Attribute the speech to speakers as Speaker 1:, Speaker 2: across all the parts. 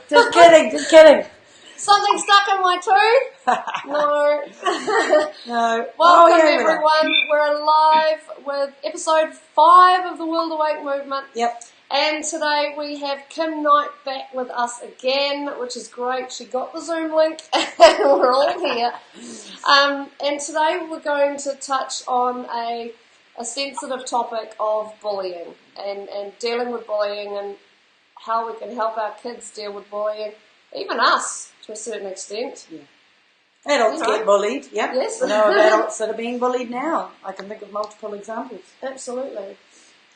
Speaker 1: Just kidding.
Speaker 2: Something stuck in my tooth? No.
Speaker 1: No.
Speaker 2: Welcome everyone. We're live with episode 5 of the World Awake movement.
Speaker 1: Yep.
Speaker 2: And today we have Kim Knight back with us again, which is great. She got the Zoom link and we're all here. And today we're going to touch on a sensitive topic of bullying and dealing with bullying and how we can help our kids deal with bullying, even us to a certain extent.
Speaker 1: Yeah. Adults get bullied, yep.
Speaker 2: Yes.
Speaker 1: I know of adults that are being bullied now. I can think of multiple examples.
Speaker 2: Absolutely.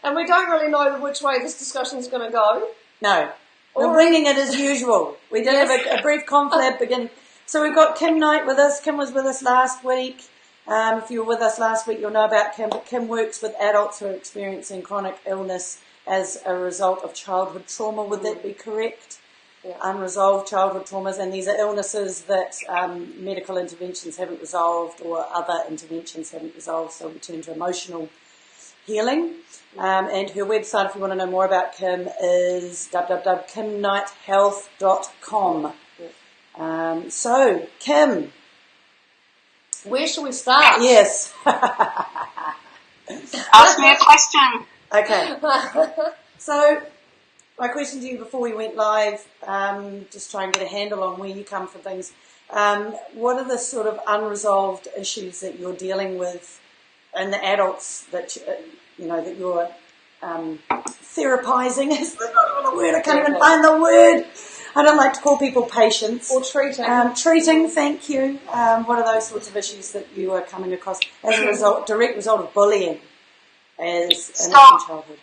Speaker 2: And we don't really know which way this discussion is going to go.
Speaker 1: No. We're winging it as usual. We did have a brief confab beginning. So we've got Kim Knight with us. Kim was with us last week. If you were with us last week, you'll know about Kim. But Kim works with adults who are experiencing chronic illness as a result of childhood trauma. Would that be correct?
Speaker 2: Yeah.
Speaker 1: Unresolved childhood traumas. And these are illnesses that medical interventions haven't resolved or other interventions haven't resolved. So we turn to emotional healing. And her website, if you want to know more about Kim, is www.kimknighthealth.com. So, Kim.
Speaker 2: Where shall we start?
Speaker 1: Yes.
Speaker 3: Ask me a question.
Speaker 1: Okay. So, my question to you before we went live, just try and get a handle on where you come from things. What are the sort of unresolved issues that you're dealing with and the adults that that you're therapizing? Is not even a word. I can't even find the word. I don't like to call people patients.
Speaker 2: Or treating.
Speaker 1: Treating, thank you. What are those sorts of issues that you are coming across as a direct result of bullying as in childhood?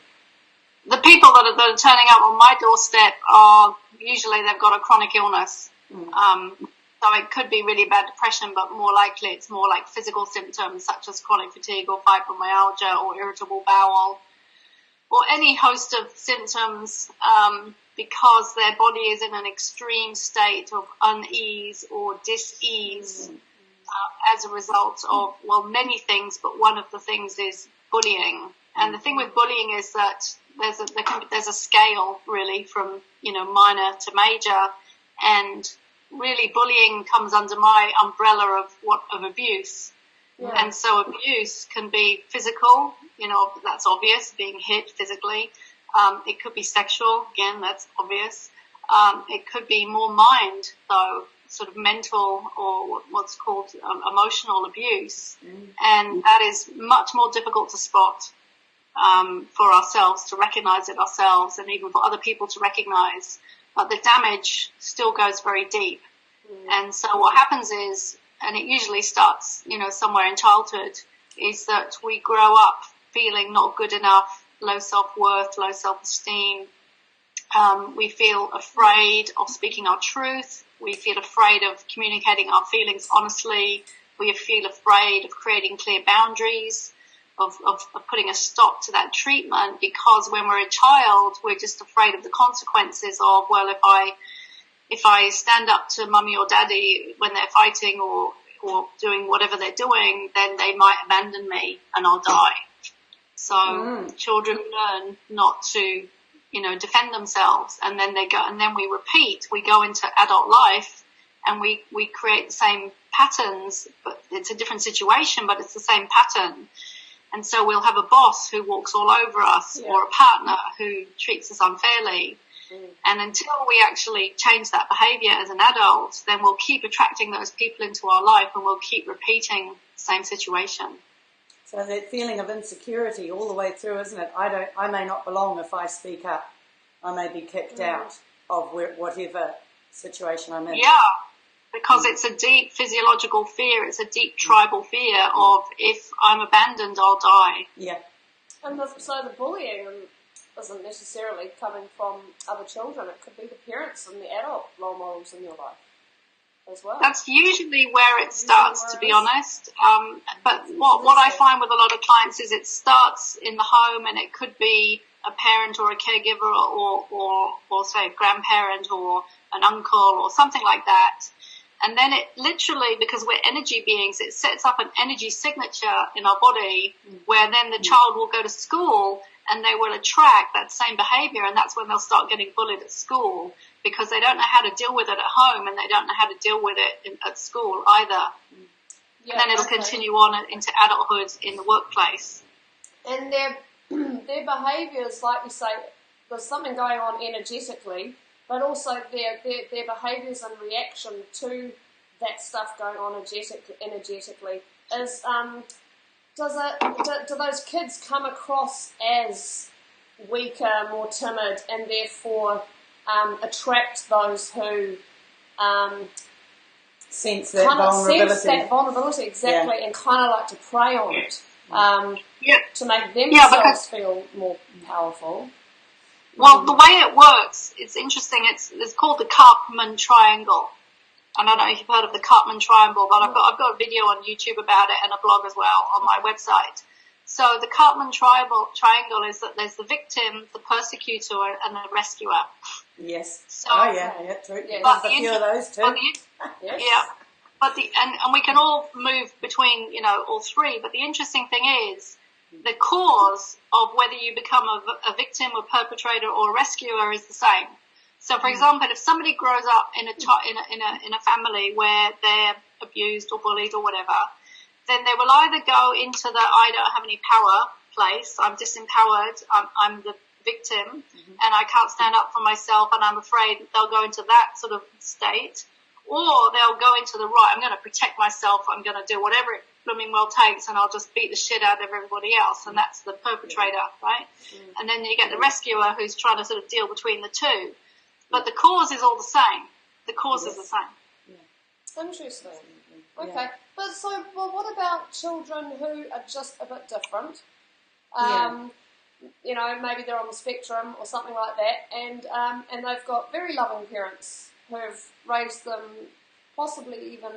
Speaker 3: The people that are turning up on my doorstep are usually they've got a chronic illness. So it could be really bad depression, but more likely it's more like physical symptoms such as chronic fatigue or fibromyalgia or irritable bowel or any host of symptoms because their body is in an extreme state of unease or dis-ease as a result of, many things, but one of the things is bullying. And the thing with bullying is that there's a scale really from, minor to major, and really bullying comes under my umbrella of abuse. Yeah. And so abuse can be physical, that's obvious, being hit physically. It could be sexual, again, that's obvious. It could be more mind, though, sort of mental or what's called emotional abuse. And that is much more difficult to spot for ourselves, to recognize it ourselves, and even for other people to recognize. But the damage still goes very deep. And so what happens is, and it usually starts, somewhere in childhood, is that we grow up feeling not good enough, low self-worth, low self-esteem. We feel afraid of speaking our truth. We feel afraid of communicating our feelings honestly. We feel afraid of creating clear boundaries, of putting a stop to that treatment, because when we're a child, we're just afraid of the consequences of, if I stand up to mummy or daddy when they're fighting or doing whatever they're doing, then they might abandon me and I'll die. So children learn not to, defend themselves, and then we repeat. We go into adult life and we create the same patterns, but it's a different situation, but it's the same pattern. And so we'll have a boss who walks all over us, or a partner who treats us unfairly. And until we actually change that behavior as an adult, then we'll keep attracting those people into our life and we'll keep repeating the same situation.
Speaker 1: So that feeling of insecurity all the way through, isn't it? I may not belong if I speak up. I may be kicked out of whatever situation I'm in.
Speaker 3: Yeah, because it's a deep physiological fear. It's a deep tribal fear of, if I'm abandoned, I'll die.
Speaker 1: Yeah.
Speaker 2: And so the bullying isn't necessarily coming from other children. It could be the parents and the adult role models in your life as well.
Speaker 3: That's usually where it starts, to be honest. But what I find with a lot of clients is it starts in the home, and it could be a parent or a caregiver or say a grandparent or an uncle or something like that. And then it literally, because we're energy beings, it sets up an energy signature in our body where then the child will go to school and they will attract that same behavior, and that's when they'll start getting bullied at school, because they don't know how to deal with it at home, and they don't know how to deal with it at school either. Yeah, and then it'll continue on into adulthood in the workplace.
Speaker 2: And their behaviours, like you say, there's something going on energetically, but also their behaviours and reaction to that stuff going on energetically is, do those kids come across as weaker, more timid, and therefore attract those who
Speaker 1: sense that vulnerability,
Speaker 2: exactly, and kind of like to prey on it to make themselves feel more powerful.
Speaker 3: Well, the way it works, it's interesting. It's called the Karpman triangle. I don't know if you've heard of the Karpman triangle, but I've got a video on YouTube about it and a blog as well on my website. So the Karpman triangle is that there's the victim, the persecutor, and the rescuer.
Speaker 1: Yes.
Speaker 3: So,
Speaker 1: true.
Speaker 3: Yeah.
Speaker 1: But a few of those too.
Speaker 2: Yes.
Speaker 3: Yeah. But and we can all move between, all three. But the interesting thing is, the cause of whether you become a victim, a perpetrator, or a rescuer is the same. So, for example, if somebody grows up in a family where they're abused or bullied or whatever, then they will either go into the I don't have any power place, I'm disempowered, I'm the victim, and I can't stand up for myself, and I'm afraid they'll go into that sort of state, or they'll go into the right, I'm going to protect myself, I'm going to do whatever it blooming well takes, and I'll just beat the shit out of everybody else, and that's the perpetrator, right? And then you get the rescuer who's trying to sort of deal between the two. But the cause is all the same. The cause is the same.
Speaker 2: Interesting. Okay. But what about children who are just a bit different? Maybe they're on the spectrum or something like that, and they've got very loving parents who have raised them, possibly even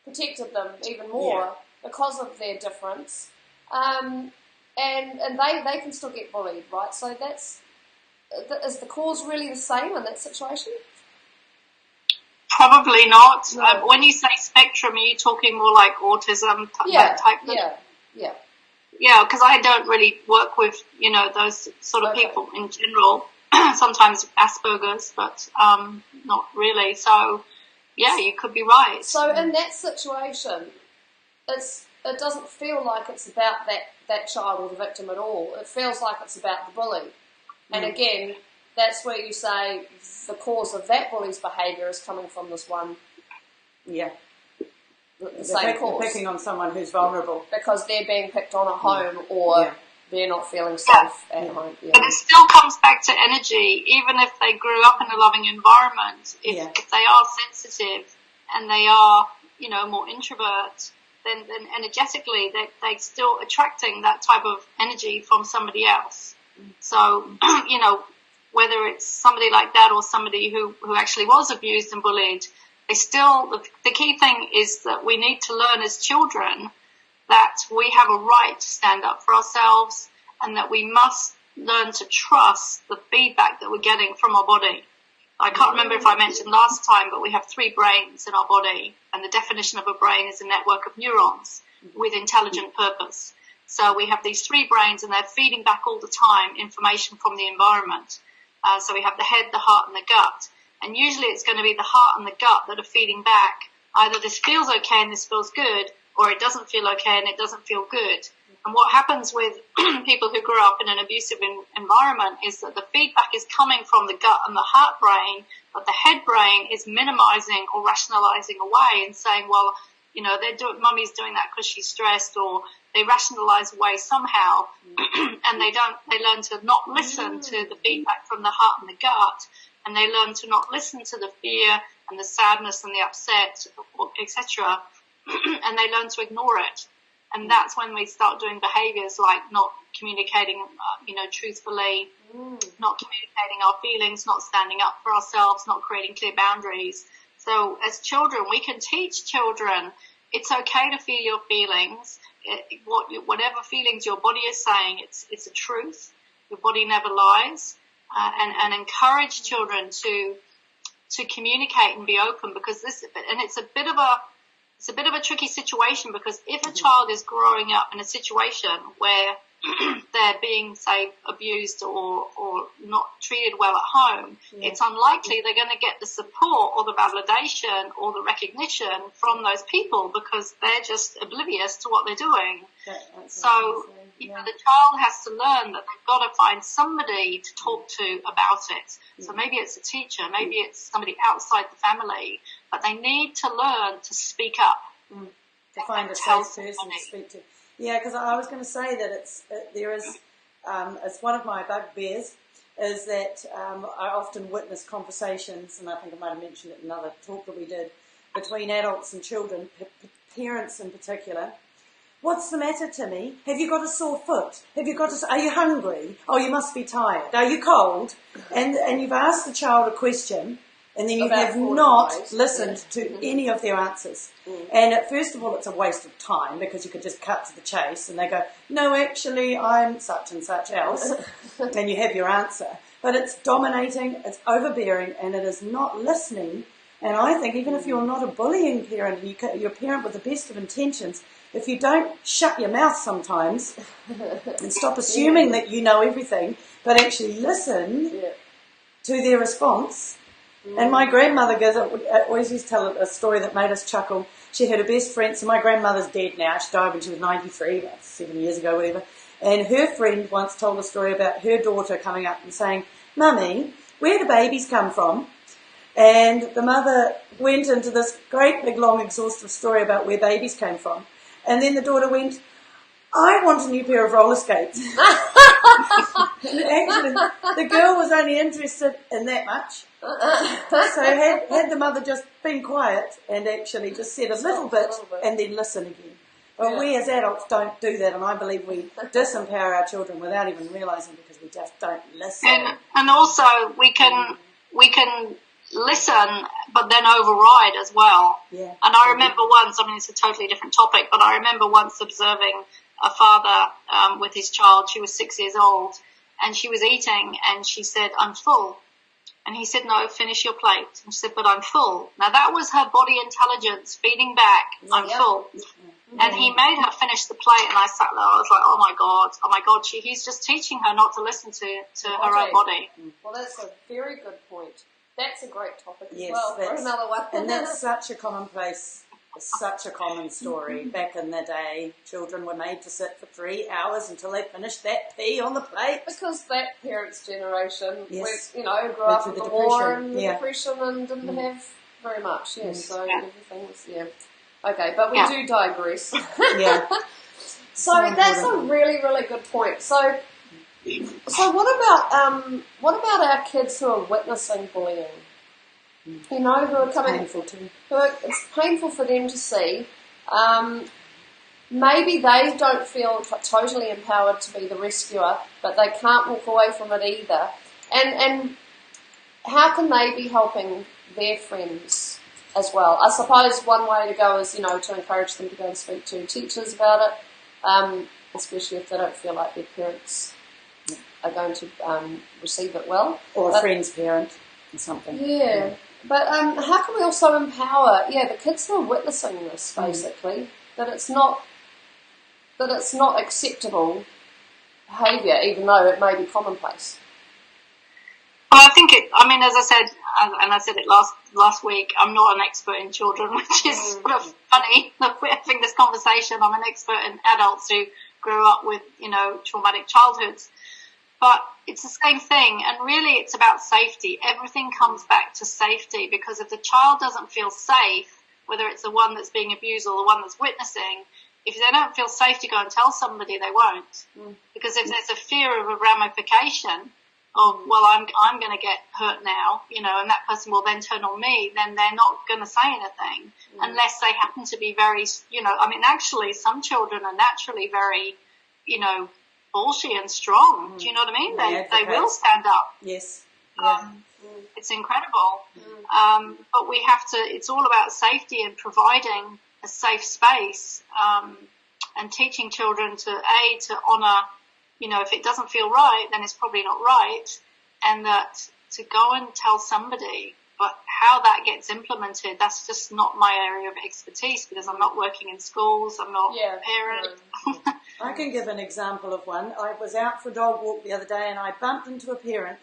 Speaker 2: protected them even more because of their difference, and they can still get bullied, right? So is the cause really the same in that situation?
Speaker 3: Probably not.
Speaker 2: No.
Speaker 3: When you say spectrum, are you talking more like autism type? Yeah, because I don't really work with, those sort of people in general. Sometimes Asperger's, but not really. So, yeah, you could be right.
Speaker 2: So in that situation, it doesn't feel like it's about that child or the victim at all. It feels like it's about the bully. And again, that's where you say the cause of that bully's behaviour is coming from this one.
Speaker 1: Yeah.
Speaker 2: The same cause.
Speaker 1: They're picking on someone who's vulnerable.
Speaker 2: Because they're being picked on at home or they're not feeling safe at home. Yeah.
Speaker 3: But it still comes back to energy. Even if they grew up in a loving environment, if they are sensitive and they are, more introvert, then energetically they're still attracting that type of energy from somebody else. So, whether it's somebody like that or somebody who actually was abused and bullied, the key thing is that we need to learn as children that we have a right to stand up for ourselves and that we must learn to trust the feedback that we're getting from our body. I can't remember if I mentioned last time, but we have 3 brains in our body, and the definition of a brain is a network of neurons with intelligent purpose. So we have these 3 brains, and they're feeding back all the time information from the environment. So we have the head, the heart, and the gut. And usually it's going to be the heart and the gut that are feeding back. Either this feels okay and this feels good, or it doesn't feel okay and it doesn't feel good. And what happens with people who grew up in an abusive environment is that the feedback is coming from the gut and the heart brain, but the head brain is minimizing or rationalizing away and saying, well, mummy's doing that because she's stressed, or they rationalize away somehow, and they learn to not listen to the feedback from the heart and the gut, and they learn to not listen to the fear and the sadness and the upset, etc., and they learn to ignore it. And that's when we start doing behaviors like not communicating, truthfully, not communicating our feelings, not standing up for ourselves, not creating clear boundaries. So as children, we can teach children it's okay to feel your feelings. Whatever feelings your body is saying, it's a truth. Your body never lies. And encourage children to communicate and be open, because it's a bit of a tricky situation, because if a child is growing up in a situation where they're being, say, abused or not treated well at home, it's unlikely they're going to get the support or the validation or the recognition from those people because they're just oblivious to what they're doing. So, the child has to learn that they've got to find somebody to talk to about it. So maybe it's a teacher, maybe it's somebody outside the family, but they need to learn to speak up.
Speaker 1: To find a safe person to speak to. Yeah, because I was going to say that it's one of my bugbears is that I often witness conversations, and I think I might have mentioned it in another talk that we did, between adults and children, parents in particular. What's the matter, Timmy? Have you got a sore foot? Are you hungry? Oh, you must be tired. Are you cold? And you've asked the child a question, and then you have not listened to any of their answers. And first of all, it's a waste of time because you could just cut to the chase and they go, no, actually, I'm such and such else. And you have your answer. But it's dominating, it's overbearing, and it is not listening. And I think even if you're not a bullying parent and you're a parent with the best of intentions, if you don't shut your mouth sometimes and stop assuming that you know everything, but actually listen to their response. And my grandmother always used to tell a story that made us chuckle. She had her best friend, so my grandmother's dead now. She died when she was 93, about 7 years ago, whatever. And her friend once told a story about her daughter coming up and saying, Mummy, where do babies come from? And the mother went into this great big long exhaustive story about where babies came from. And then the daughter went, I want a new pair of roller skates. And actually, the girl was only interested in that much. So had the mother just been quiet and actually just said a little bit and then listen again. But we as adults don't do that, and I believe we disempower our children without even realising because we just don't listen.
Speaker 3: And also we can listen, but then override as well. Yeah. And I remember once, it's a totally different topic, but I remember once observing a father with his child. She was 6 years old, and she was eating, and she said, I'm full. And he said, no, finish your plate. And she said, but I'm full. Now that was her body intelligence feeding back, I'm full. And he made her finish the plate, and I sat there, I was like, oh my God, he's just teaching her not to listen to her own body.
Speaker 2: Well, that's a very good point. That's a great topic as well for another one.
Speaker 1: And that's such a commonplace, such a common story. Back in the day, children were made to sit for 3 hours until they finished that pea on the plate.
Speaker 2: Because that parents' generation, grew up with the war and the depression and didn't have very much. So everything was, Okay, but we do digress. So that's a really, really good point. So what about our kids who are witnessing bullying? Who are coming.
Speaker 1: It's painful too.
Speaker 2: It's painful for them to see. Maybe they don't feel totally empowered to be the rescuer, but they can't walk away from it either. And how can they be helping their friends as well? I suppose one way to go is, to encourage them to go and speak to teachers about it, especially if they don't feel like their parents are going to receive it well.
Speaker 1: Or a friend's parent or something.
Speaker 2: Yeah. But how can we also empower, the kids who are witnessing this, basically, that it's not acceptable behaviour, even though it may be commonplace?
Speaker 3: Well, I think as I said, and I said it last week, I'm not an expert in children, which is sort of funny that we're having this conversation. I'm an expert in adults who grew up with, traumatic childhoods. But it's the same thing, and really it's about safety. Everything comes back to safety, because if the child doesn't feel safe, whether it's the one that's being abused or the one that's witnessing, if they don't feel safe to go and tell somebody, they won't. Because if there's a fear of a ramification of, well, I'm going to get hurt now, and that person will then turn on me, then they're not going to say anything unless they happen to be very, actually some children are naturally very, ballsy and strong. Do you know what I mean? They will stand up.
Speaker 1: Yes.
Speaker 3: It's incredible. But we have to, it's all about safety and providing a safe space, and teaching children to honour, if it doesn't feel right, then it's probably not right, and that to go and tell somebody But how that gets implemented, that's just not my area of expertise because I'm not working in schools, I'm not a parent.
Speaker 1: I can give an example of one. I was out for a dog walk the other day and I bumped into a parent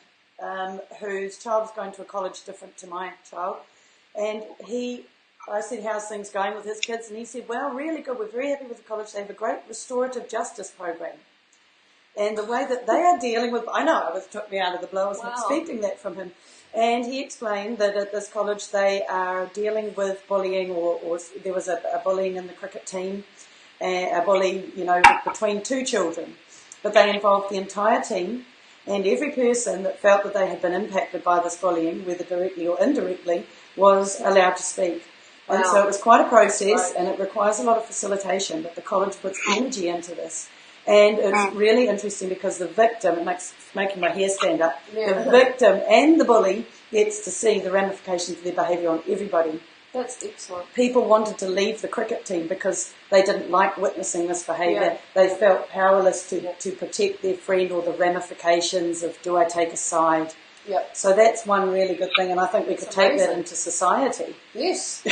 Speaker 1: whose child was going to a college different to my child. And I said, how's things going with his kids? And he said, well, really good. We're very happy with the college. They have a great restorative justice program. And the way that they are dealing with, I know, it took me out of the blue. I wasn't expecting that from him. And he explained that at this college they are dealing with bullying, or there was a bullying in the cricket team, a bully, between two children. But they involved the entire team, and every person that felt that they had been impacted by this bullying, whether directly or indirectly, was allowed to speak. And so it was quite a process, and it requires a lot of facilitation, but the college puts energy into this. And it's really interesting because the victim, it's making my hair stand up, the victim and the bully gets to see the ramifications of their behaviour on everybody.
Speaker 2: That's excellent.
Speaker 1: People wanted to leave the cricket team because they didn't like witnessing this behaviour. They felt powerless to protect their friend or the ramifications of, do I take a side?
Speaker 2: Yep.
Speaker 1: So that's one really good thing, and I think we could take that into society.
Speaker 2: Yes.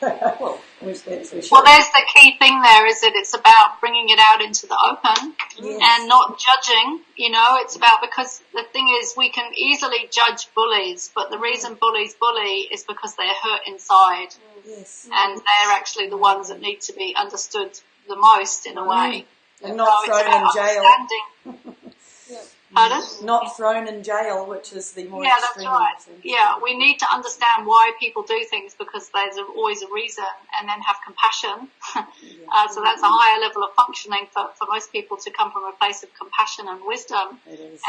Speaker 3: Well, there's the key thing there is that it's about bringing it out into the open and not judging, it's about, because the thing is we can easily judge bullies, but the reason bullies bully is because they're hurt inside.
Speaker 1: Yes.
Speaker 3: And they're actually the ones that need to be understood the most in a way.
Speaker 1: And not thrown in jail.
Speaker 3: Pardon?
Speaker 1: Not thrown in jail, which is the more
Speaker 3: that's
Speaker 1: extreme.
Speaker 3: right. Yeah, we need to understand why people do things because there's always a reason, and then have compassion. So that's a higher level of functioning for most people, to come from a place of compassion and wisdom.
Speaker 1: It is.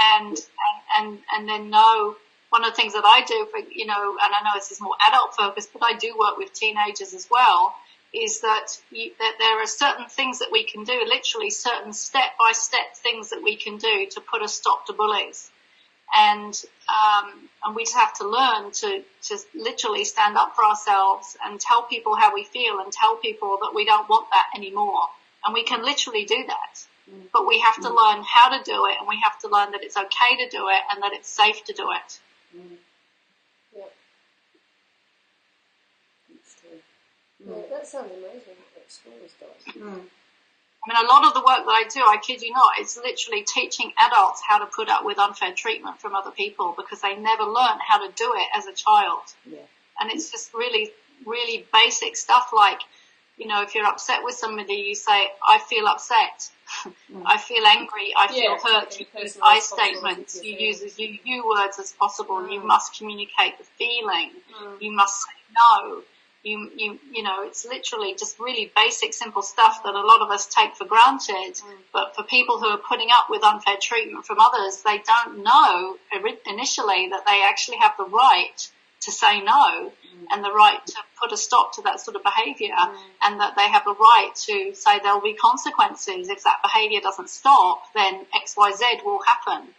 Speaker 3: And then know. One of the things that I do, and I know this is more adult focused, but I do work with teenagers as well, is that there are certain things that we can do, literally certain step-by-step things that we can do to put a stop to bullies. And we just have to learn to literally stand up for ourselves and tell people how we feel and tell people that we don't want that anymore. And we can literally do that. But we have to learn how to do it, and we have to learn that it's okay to do it and that it's safe to do it.
Speaker 2: Yeah, that sounds amazing what schools does.
Speaker 3: I mean, a lot of the work that I do, I kid you not, it's literally teaching adults how to put up with unfair treatment from other people because they never learn how to do it as a child. Yeah. And it's just really, really basic stuff like, if you're upset with somebody, you say, I feel upset. I feel angry. I feel hurt. You use I statements. You use as you words as possible. You must communicate the feeling. You must say no. It's literally just really basic, simple stuff that a lot of us take for granted. But for people who are putting up with unfair treatment from others, they don't know initially that they actually have the right to say no and the right to put a stop to that sort of behaviour, and that they have the right to say there'll be consequences. If that behaviour doesn't stop, then X, Y, Z will happen.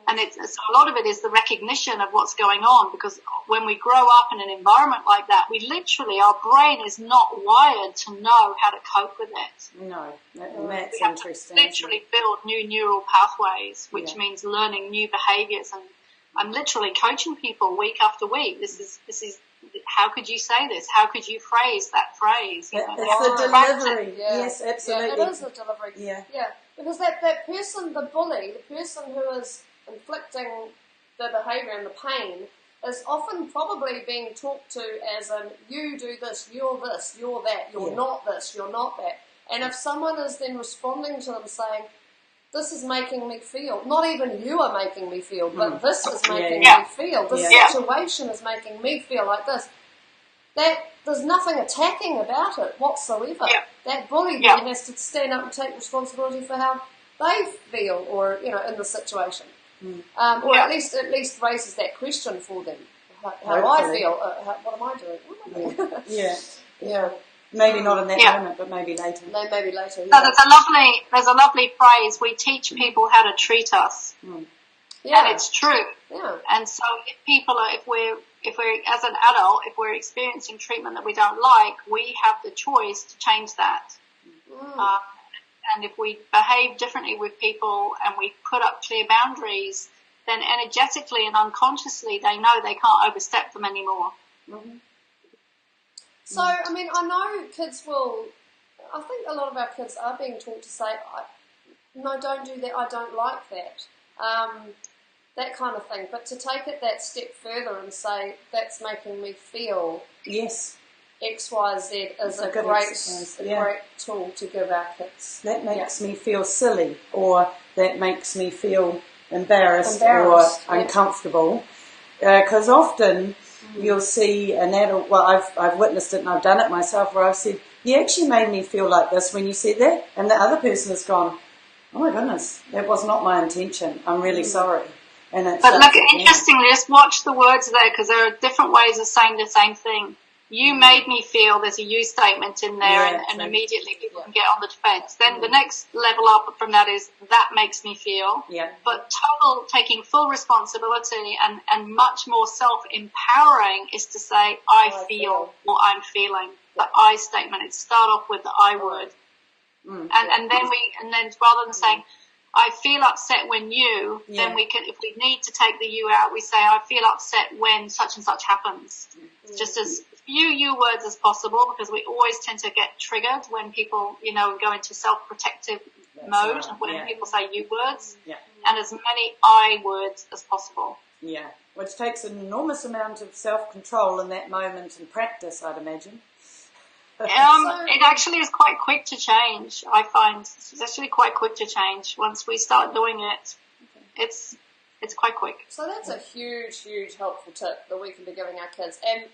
Speaker 3: And so a lot of it is the recognition of what's going on, because when we grow up in an environment like that, our brain is not wired to know how to cope with it.
Speaker 1: No, that's
Speaker 3: we have
Speaker 1: interesting.
Speaker 3: To literally build new neural pathways, which means learning new behaviours. And I'm literally coaching people week after week. This is how could you say this? How could you phrase that phrase?
Speaker 1: It's the delivery. Yes, absolutely.
Speaker 2: Yeah, it is the delivery.
Speaker 1: Yeah.
Speaker 2: Because that person, the bully, the person who is inflicting the behaviour and the pain, is often probably being talked to as in, you do this, you're that, you're not this, you're not that. And if someone is then responding to them saying, this is making me feel, not even you are making me feel, but this is making me feel, this situation is making me feel like this, that there's nothing attacking about it whatsoever. That bully then has to stand up and take responsibility for how they feel, or in the situation. Or at least raises that question for them. How I feel. What am I doing?
Speaker 1: Maybe not in that moment, but maybe later.
Speaker 2: Maybe later.
Speaker 3: So there's a lovely phrase. We teach people how to treat us, and it's true.
Speaker 2: Yeah.
Speaker 3: And so if we're as an adult, if we're experiencing treatment that we don't like, we have the choice to change that. And if we behave differently with people and we put up clear boundaries, then energetically and unconsciously they know they can't overstep them anymore.
Speaker 1: Mm-hmm.
Speaker 2: So, I mean, I know kids I think a lot of our kids are being taught to say, no, don't do that, I don't like that. That kind of thing. But to take it that step further and say, that's making me feel
Speaker 1: Yes.
Speaker 2: X, Y, Z is a great tool to give our kids.
Speaker 1: That makes me feel silly, or that makes me feel embarrassed. Or uncomfortable. Because often you'll see an adult, well, I've witnessed it and I've done it myself, where I've said, you actually made me feel like this when you said that, and the other person has gone, oh my goodness, that was not my intention, I'm really sorry. And
Speaker 3: but look, interestingly, just watch the words there, because there are different ways of saying the same thing. You made me feel, there's a you statement in there, and immediately people can get on the defense. Then the next level up from that is, that makes me feel.
Speaker 1: Yeah.
Speaker 3: But taking full responsibility and much more self-empowering is to say, I feel what I'm feeling. The I statement. It start off with the I word. And then rather than saying, I feel upset when then we can, if we need to take the you out, we say, I feel upset when such and such happens. Just as few you words as possible, because we always tend to get triggered when people, go into self-protective mode, when people say you words, and as many I words as possible.
Speaker 1: Yeah, which takes an enormous amount of self-control in that moment and practice, I'd imagine.
Speaker 3: It actually is quite quick to change, I find. It's actually quite quick to change. Once we start doing it, it's quite quick.
Speaker 2: So that's a huge, huge helpful tip that we can be giving our kids. And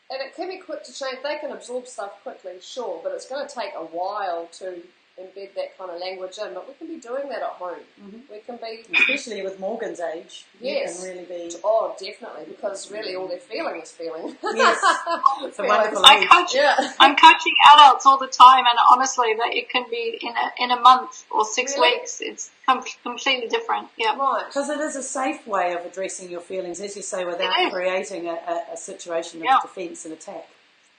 Speaker 2: it can be quick to change. They can absorb stuff quickly, sure, but it's going to take a while to embed that kind of language in. But we can be doing that at home. Mm-hmm. We can be...
Speaker 1: Especially with Morgan's age.
Speaker 2: Yes.
Speaker 1: You can really be...
Speaker 2: Oh, definitely, because really all they're feeling is feeling.
Speaker 1: Yes. It's a wonderful age.
Speaker 3: I'm coaching adults all the time, and honestly, that it can be in a month or 6 weeks. It's completely different. Yeah.
Speaker 2: Right.
Speaker 1: Because it is a safe way of addressing your feelings, as you say, without creating a situation of defence and attack.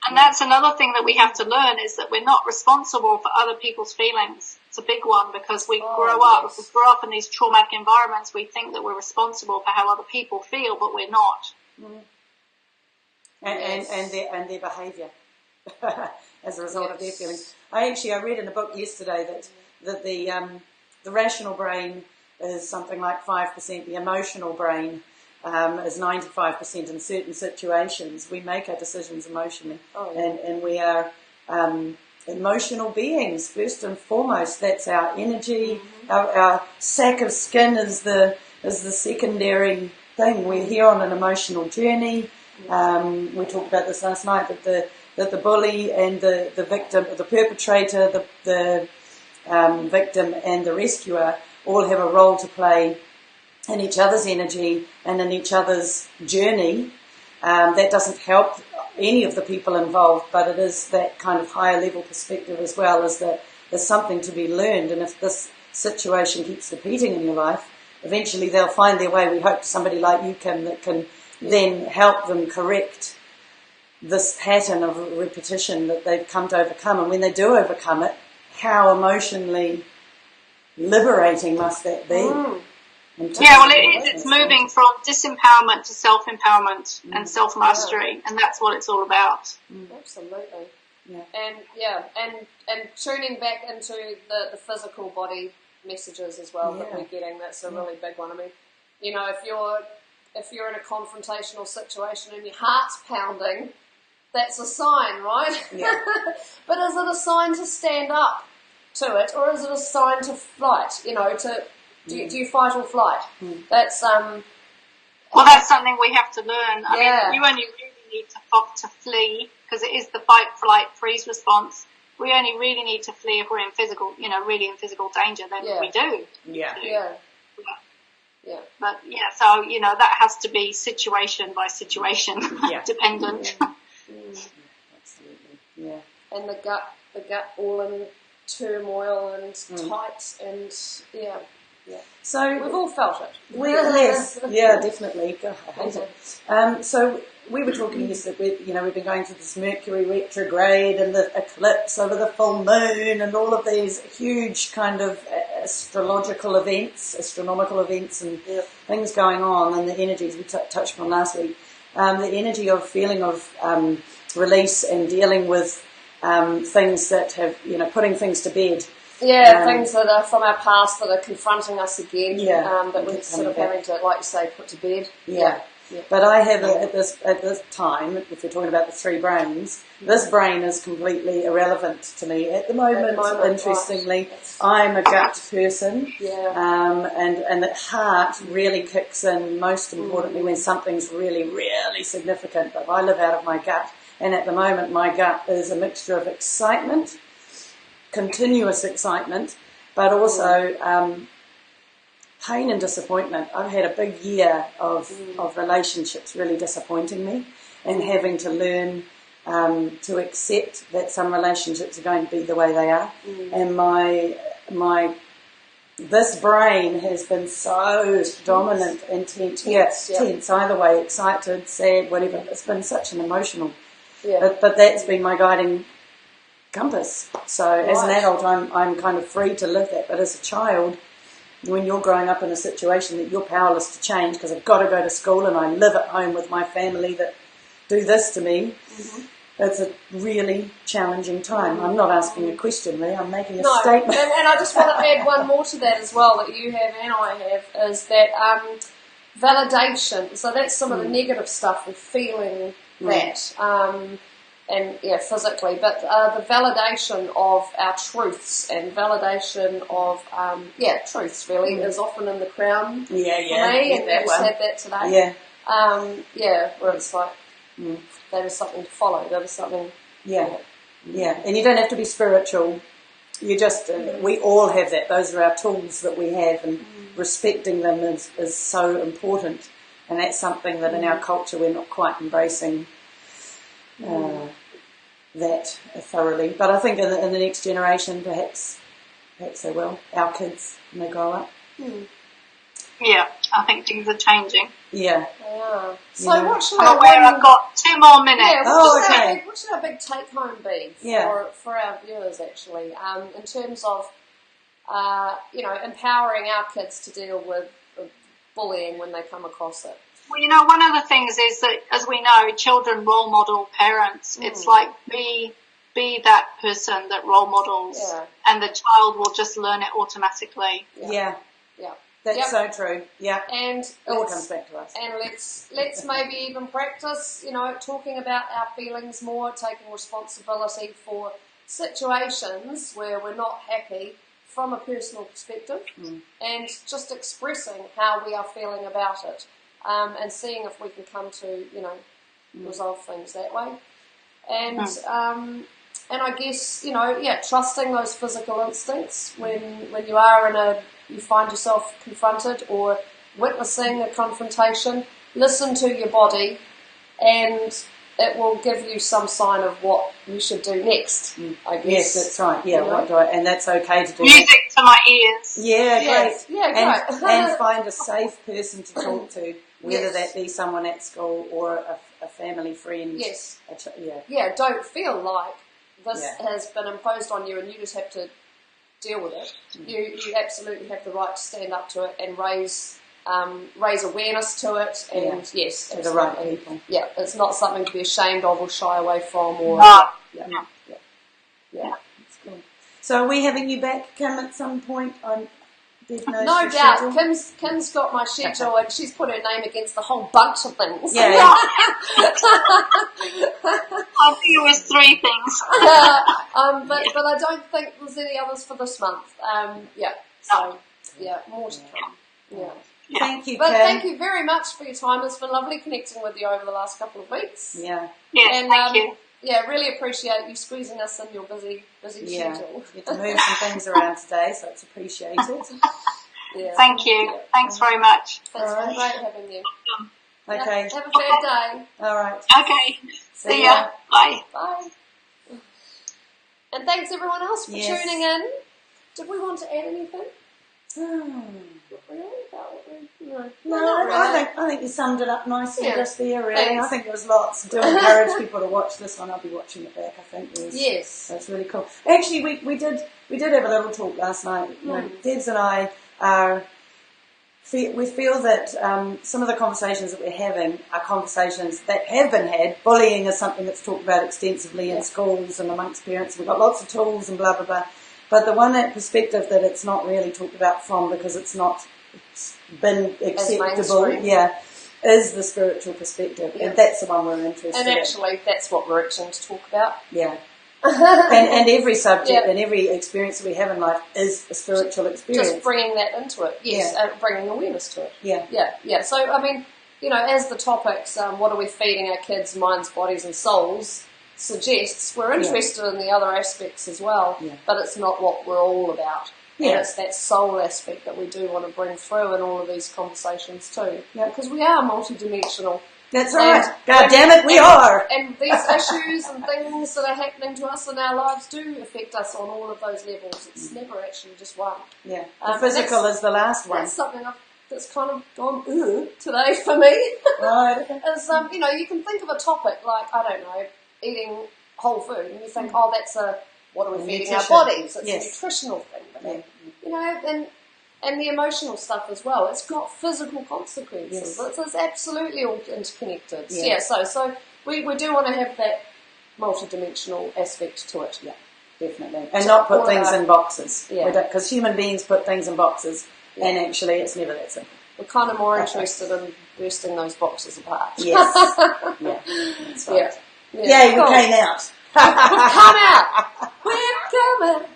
Speaker 3: And that's another thing that we have to learn, is that we're not responsible for other people's feelings. It's a big one, because we grow up in these traumatic environments. We think that we're responsible for how other people feel, but we're not.
Speaker 1: And their behaviour as a result of their feelings. I read in a book yesterday that the rational brain is something like 5%. The emotional brain is 95% in certain situations. We make our decisions emotionally, and we are emotional beings first and foremost. That's our energy. Our sack of skin is the secondary thing. We're here on an emotional journey. We talked about this last night, that the bully and the victim, the perpetrator, the victim and the rescuer all have a role to play in each other's energy and in each other's journey. That doesn't help any of the people involved, but it is that kind of higher level perspective as well, is that there's something to be learned, and if this situation keeps repeating in your life, eventually they'll find their way, we hope, to somebody like you, Kim, that can then help them correct this pattern of repetition that they've come to overcome. And when they do overcome it, how emotionally liberating must that be?
Speaker 3: It's moving from disempowerment to self-empowerment and self-mastery, and that's what it's all about.
Speaker 2: Absolutely. And tuning back into the physical body messages as well that we're getting. That's a really big one. I mean, if you're in a confrontational situation and your heart's pounding, that's a sign, right? Yeah. But is it a sign to stand up to it, or is it a sign to flight? Do you fight or flight? That's
Speaker 3: well, that's something we have to learn. I mean, you only really need to flee, because it is the fight, flight, freeze response. We only really need to flee if we're in physical, really in physical danger. Then we do. Yeah. But so that has to be situation by situation dependent.
Speaker 1: Absolutely. Yeah.
Speaker 2: And the gut all in turmoil and tight and
Speaker 1: So
Speaker 2: we've all felt it.
Speaker 1: Yes, definitely. God, I hate it. So we were talking yesterday, we've been going through this Mercury retrograde and the eclipse over the full moon and all of these huge kind of astronomical events and things going on, and the energies we touched on last week. The energy of feeling of release and dealing with things that have, putting things to bed.
Speaker 2: Yeah, things that are from our past that are confronting us again.
Speaker 1: Yeah,
Speaker 2: that we're sort of having to, like you say, put to bed.
Speaker 1: Yeah. But I have at this time, if we're talking about the three brains, this brain is completely irrelevant to me at the moment. Interestingly, right. I'm a gut person, and the heart really kicks in. Most importantly, when something's really, really significant. But I live out of my gut, and at the moment, my gut is a mixture of excitement, continuous excitement, but also pain and disappointment. I've had a big year of relationships really disappointing me, and having to learn to accept that some relationships are going to be the way they are. And this brain has been so dominant and tense. Tense either way, excited, sad, whatever. It's been such an emotional. But that's been my guiding compass. So as an adult, I'm kind of free to live that. But as a child, when you're growing up in a situation that you're powerless to change, because I've got to go to school and I live at home with my family that do this to me, it's a really challenging time. I'm not asking a question, really. I'm making a statement.
Speaker 2: And I just want to add one more to that as well that you have and I have, is that validation. So that's some of the negative stuff with feeling that. And physically, but the validation of our truths and validation of truths really is often in the crown for me, and we just had that today. Where it's like that is something to follow. That is something.
Speaker 1: And you don't have to be spiritual. You just we all have that. Those are our tools that we have, and respecting them is so important. And that's something that in our culture we're not quite embracing. That thoroughly, but I think in the next generation, perhaps they will. Our kids, when they grow up.
Speaker 3: Yeah, I think things are changing.
Speaker 1: Yeah.
Speaker 2: They are. So what should
Speaker 3: I've got 2 more minutes.
Speaker 2: Yeah, what should our big take home be for our viewers actually, in terms of empowering our kids to deal with bullying when they come across it?
Speaker 3: Well, one of the things is that, as we know, children role model parents. It's like be that person that role models, and the child will just learn it automatically.
Speaker 1: That's so true.
Speaker 2: And
Speaker 1: it all comes back to us.
Speaker 2: And let's maybe even practice, talking about our feelings more, taking responsibility for situations where we're not happy from a personal perspective, and just expressing how we are feeling about it. And seeing if we can come to, resolve things that way. And and I guess, trusting those physical instincts when you find yourself confronted or witnessing a confrontation. Listen to your body, and it will give you some sign of what you should do next, I guess.
Speaker 1: Yes, that's right. And that's okay to do.
Speaker 3: Music to my ears.
Speaker 1: Great.
Speaker 2: Great.
Speaker 1: And find a safe person to talk to, whether that be someone at school or a family friend.
Speaker 2: Yes.
Speaker 1: Don't
Speaker 2: feel like this has been imposed on you and you just have to deal with it. You absolutely have the right to stand up to it and raise awareness to it, and
Speaker 1: to the right people.
Speaker 2: Yeah, it's not something to be ashamed of or shy away from. Or
Speaker 1: That's cool. So are we having you back, Kim, at some point?
Speaker 2: No doubt. Kim's got my schedule, and she's put her name against a whole bunch of things.
Speaker 1: Yeah.
Speaker 3: I think it was 3 things.
Speaker 2: But I don't think there's any others for this month. More to come. Yeah.
Speaker 1: Thank you,
Speaker 2: Kim.
Speaker 1: But
Speaker 2: thank you very much for your time. It's been lovely connecting with you over the last couple of weeks.
Speaker 3: Yes,
Speaker 2: and,
Speaker 3: thank you.
Speaker 2: Yeah, really appreciate you squeezing us in your busy schedule.
Speaker 1: You had to move some things around today, so it's appreciated.
Speaker 3: Thank you. Thanks very much.
Speaker 2: It's been great having you.
Speaker 1: Okay.
Speaker 2: Have a fair day.
Speaker 1: All right.
Speaker 3: Okay. See ya. Bye.
Speaker 2: Bye. And thanks everyone else for tuning in. Did we want to add anything? Really? No,
Speaker 1: No,
Speaker 2: not
Speaker 1: I think you summed it up nicely just there, really.
Speaker 2: Thanks.
Speaker 1: I think there was lots. Do encourage people to watch this one. I'll be watching it back, I think.
Speaker 2: Yes.
Speaker 1: That's really cool. Actually, we did have a little talk last night. You know, Debs and I we feel that some of the conversations that we're having are conversations that have been had. Bullying is something that's talked about extensively in schools and amongst parents. We've got lots of tools and blah, blah, blah. But the one perspective that it's not really talked about from, because it's been acceptable, is the spiritual perspective. Yeah. And that's the one we're interested in.
Speaker 2: And actually, that's what we're itching to talk about.
Speaker 1: Yeah. and every subject and every experience that we have in life is a spiritual experience.
Speaker 2: Just bringing that into it, bringing awareness to it.
Speaker 1: Yeah.
Speaker 2: So, I mean, as the topics, what are we feeding our kids' minds, bodies and souls, suggests, we're interested in the other aspects as well, but it's not what we're all about. Yeah. And it's that soul aspect that we do want to bring through in all of these conversations too. Yeah. Because we are multidimensional.
Speaker 1: That's right. God damn it, we are.
Speaker 2: And these issues and things that are happening to us in our lives do affect us on all of those levels. It's never actually just one.
Speaker 1: Yeah. The physical is the last one.
Speaker 2: That's something that's kind of gone today for me.
Speaker 1: Right.
Speaker 2: Is, you can think of a topic like, I don't know, eating whole food, and you think, that's what are we feeding our bodies? It's a nutritional thing. But and the emotional stuff as well. It's got physical consequences. It's absolutely all interconnected. Yeah. So we do want to have that multidimensional aspect to it. Yeah,
Speaker 1: definitely. And not put things in boxes. Yeah. Because human beings put things in boxes, and actually it's never that simple.
Speaker 2: We're kind of more interested in bursting those boxes apart.
Speaker 1: Yes. Yeah. That's right.
Speaker 2: Yeah.
Speaker 1: We came out.
Speaker 2: We've come out. We're coming.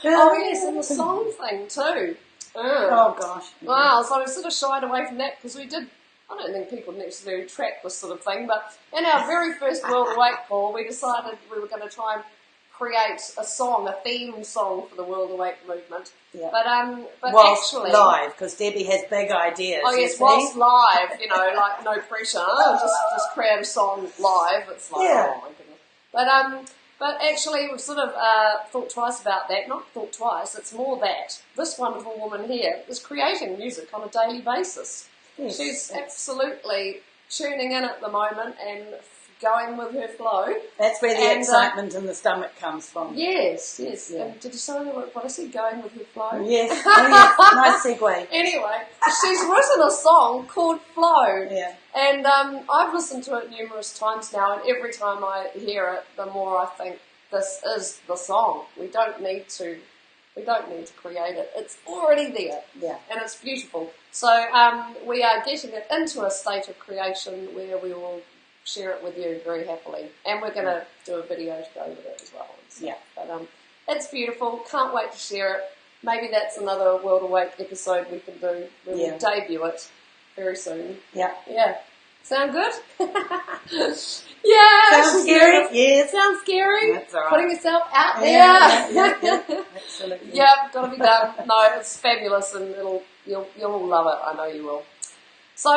Speaker 2: Oh yes, and the song thing too.
Speaker 1: Oh gosh.
Speaker 2: Wow, so we sort of shied away from that because I don't think people necessarily track this sort of thing, but in our very first World Awake call, we decided we were going to try and create a theme song for the World Awake movement. Yeah. But
Speaker 1: whilst
Speaker 2: actually
Speaker 1: live, because Debbie has big ideas.
Speaker 2: Oh yes, whilst live, like no pressure, just create a song live. It's like, oh my goodness. But actually, we've sort of thought twice about that. Not thought twice, it's more that this wonderful woman here is creating music on a daily basis. Yes, she's absolutely tuning in at the moment and going with her flow.
Speaker 1: That's where the excitement in the stomach comes from.
Speaker 2: Yes. Yeah. And did you say what I said, going with her flow?
Speaker 1: Yes. Nice segue.
Speaker 2: Anyway, she's written a song called Flow.
Speaker 1: Yeah.
Speaker 2: And I've listened to it numerous times now, and every time I hear it, the more I think this is the song. We don't need to create it. It's already there. Yeah. And it's beautiful. So we are getting it into a state of creation where we will share it with you very happily. And we're going to do a video to go with it as well.
Speaker 1: Yeah.
Speaker 2: But it's beautiful. Can't wait to share it. Maybe that's another World Awake episode we can do. We will debut it very soon.
Speaker 1: Yeah.
Speaker 2: Yeah. Sound good?
Speaker 1: Yeah. Sounds scary? Yes.
Speaker 2: Sounds scary?
Speaker 1: That's all right.
Speaker 2: Putting yourself out there.
Speaker 1: Yeah. Absolutely.
Speaker 2: Yeah, got to be done. No, it's fabulous, and you'll all love it. I know you will. So,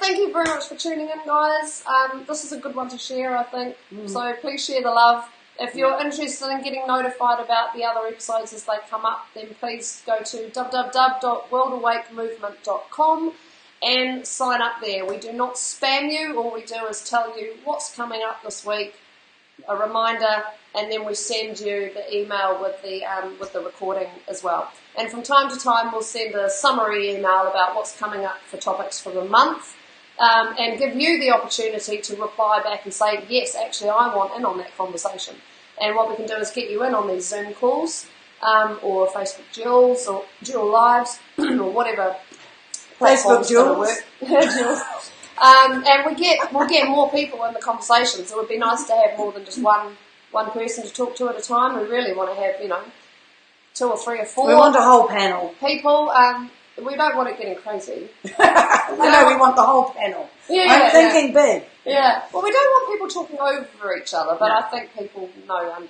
Speaker 2: thank you very much for tuning in, guys. This is a good one to share, I think. So please share the love. If you're interested in getting notified about the other episodes as they come up, then please go to www.worldawakemovement.com and sign up there. We do not spam you. All we do is tell you what's coming up this week, a reminder, and then we send you the email with the recording as well. And from time to time, we'll send a summary email about what's coming up for topics for the month, and give you the opportunity to reply back and say, yes, actually, I want in on that conversation. And what we can do is get you in on these Zoom calls, or Facebook duels, or dual lives, or whatever.
Speaker 1: Facebook duels.
Speaker 2: And we'll get more people in the conversation. So it would be nice to have more than just one person to talk to at a time. We really want to have 2 or 3 or 4.
Speaker 1: We want a whole panel.
Speaker 2: People. We don't want it getting crazy.
Speaker 1: No, we want the whole panel. I'm thinking big.
Speaker 2: Yeah. Well, we don't want people talking over each other, but I think people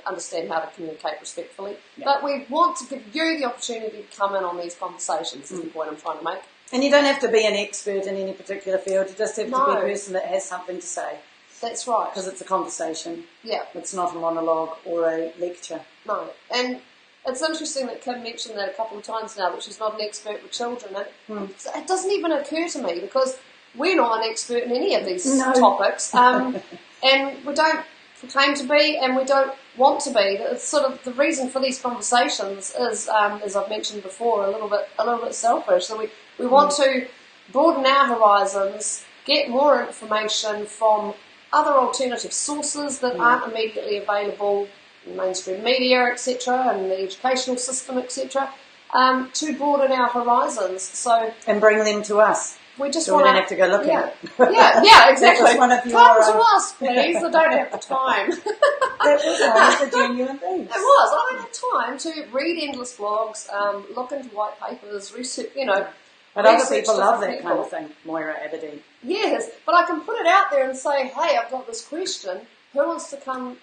Speaker 2: understand how to communicate respectfully. Yeah. But we want to give you the opportunity to come in on these conversations, is the point I'm trying to make.
Speaker 1: And you don't have to be an expert in any particular field. You just have to be a person that has something to say.
Speaker 2: That's right.
Speaker 1: Because it's a conversation.
Speaker 2: Yeah.
Speaker 1: It's not a monologue or a lecture.
Speaker 2: No. And It's interesting that Kim mentioned that a couple of times now, that she's not an expert with children. And it doesn't even occur to me, because we're not an expert in any of these topics. And we don't proclaim to be, and we don't want to be. It's sort of the reason for these conversations is, as I've mentioned before, a little bit selfish. So we want to broaden our horizons, get more information from other alternative sources that aren't immediately available in mainstream media, etc., and the educational system, etc., to broaden our horizons. So
Speaker 1: and bring them to us.
Speaker 2: We just
Speaker 1: so we don't have to go looking.
Speaker 2: Yeah, exactly.
Speaker 1: One of your,
Speaker 2: come to us, please. I don't have the time.
Speaker 1: That was a genuine thing.
Speaker 2: It was. I don't have time to read endless blogs, look into white papers, research,
Speaker 1: But other people love that kind of thing, Moira Aberdeen.
Speaker 2: Yes, but I can put it out there and say, hey, I've got this question. Who wants to come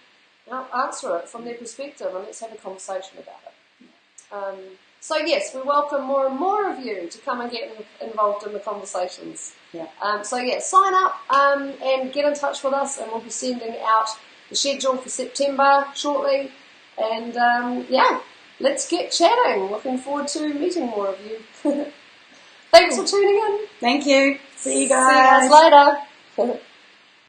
Speaker 2: answer it from their perspective, and let's have a conversation about it. So yes, we welcome more and more of you to come and get involved in the conversations.
Speaker 1: Yeah.
Speaker 2: Sign up and get in touch with us, and we'll be sending out the schedule for September shortly. And let's get chatting. Looking forward to meeting more of you. Thanks for tuning in.
Speaker 1: Thank you. See you guys.
Speaker 2: See you guys later.